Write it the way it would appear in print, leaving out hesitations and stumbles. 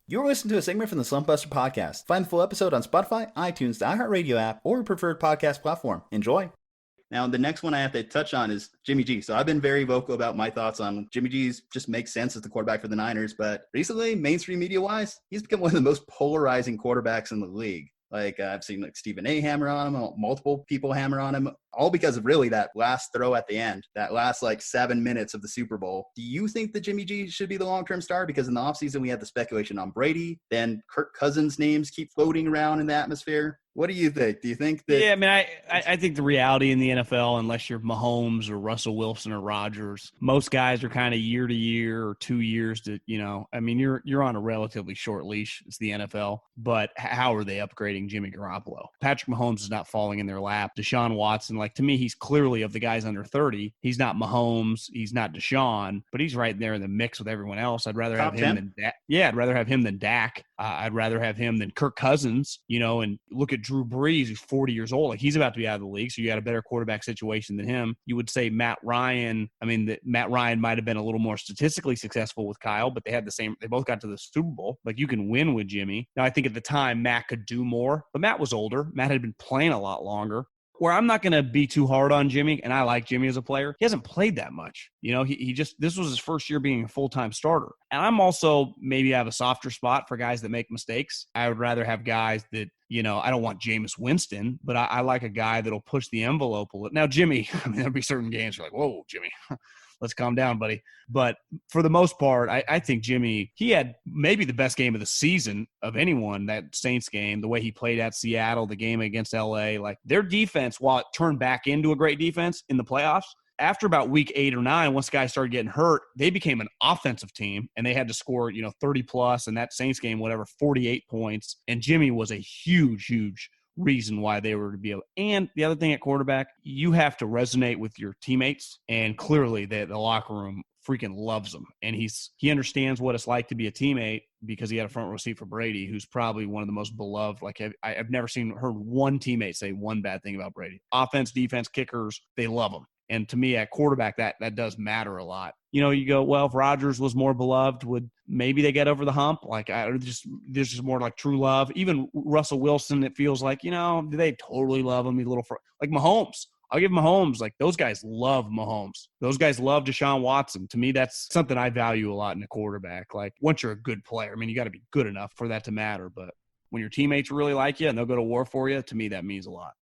You're listening to a segment from the Slumpbuster Podcast. Find the full episode on Spotify, iTunes, the iHeartRadio app, or your preferred podcast platform. Enjoy. Now, the next one I have to touch on is Jimmy G. So I've been very vocal about my thoughts on Jimmy G's just makes sense as the quarterback for the Niners. But recently, mainstream media-wise, he's become one of the most polarizing quarterbacks in the league. I've seen Stephen A. hammer on him, multiple people hammer on him, all because of really that last throw at the end, that last 7 minutes of the Super Bowl. Do you think that Jimmy G should be the long-term star? Because in the offseason, we had the speculation on Brady, then Kirk Cousins' names keep floating around in the atmosphere. What do you think? Do you think that? Yeah, I mean, I think the reality in the NFL, unless you're Mahomes or Russell Wilson or Rodgers, most guys are kind of year to year or 2 years to, I mean, you're on a relatively short leash. It's the NFL, but how are they upgrading Jimmy Garoppolo? Patrick Mahomes is not falling in their lap. Deshaun Watson, to me, he's clearly of the guys under 30. He's not Mahomes. He's not Deshaun, but he's right there in the mix with everyone else. I'd rather have him than Dak. Yeah, I'd rather have him than Dak. I'd rather have him than Kirk Cousins, and look at Drew Brees, who's 40 years old. He's about to be out of the league, so you got a better quarterback situation than him. You would say Matt Ryan. I mean, Matt Ryan might have been a little more statistically successful with Kyle, but they both got to the Super Bowl. You can win with Jimmy. Now, I think at the time, Matt could do more, but Matt was older. Matt had been playing a lot longer. Where I'm not going to be too hard on Jimmy, and I like Jimmy as a player, he hasn't played that much. This was his first year being a full-time starter. And I'm also maybe have a softer spot for guys that make mistakes. I would rather have guys that, I don't want Jameis Winston, but I like a guy that'll push the envelope a little. Now, Jimmy, there'll be certain games you're like, whoa, Jimmy. Let's calm down, buddy. But for the most part, I think Jimmy, he had maybe the best game of the season of anyone, that Saints game, the way he played at Seattle, the game against LA. Their defense, while it turned back into a great defense in the playoffs, after about week 8 or 9, once guys started getting hurt, they became an offensive team, and they had to score, 30-plus, and that Saints game, 48 points. And Jimmy was a huge, huge reason why they were to be able. And the other thing at quarterback, you have to resonate with your teammates, and clearly the locker room freaking loves him, and he understands what it's like to be a teammate because he had a front row seat for Brady, who's probably one of the most beloved. I've never heard one teammate say one bad thing about Brady. Offense, defense, kickers, they love him. And to me, at quarterback, that does matter a lot. You go, well, if Rodgers was more beloved, would maybe they get over the hump? There's just more true love. Even Russell Wilson, it feels like, do they totally love him? He's a little Mahomes. I'll give Mahomes. Those guys love Mahomes. Those guys love Deshaun Watson. To me, that's something I value a lot in a quarterback. Once you're a good player, you got to be good enough for that to matter. But when your teammates really like you and they'll go to war for you, to me, that means a lot.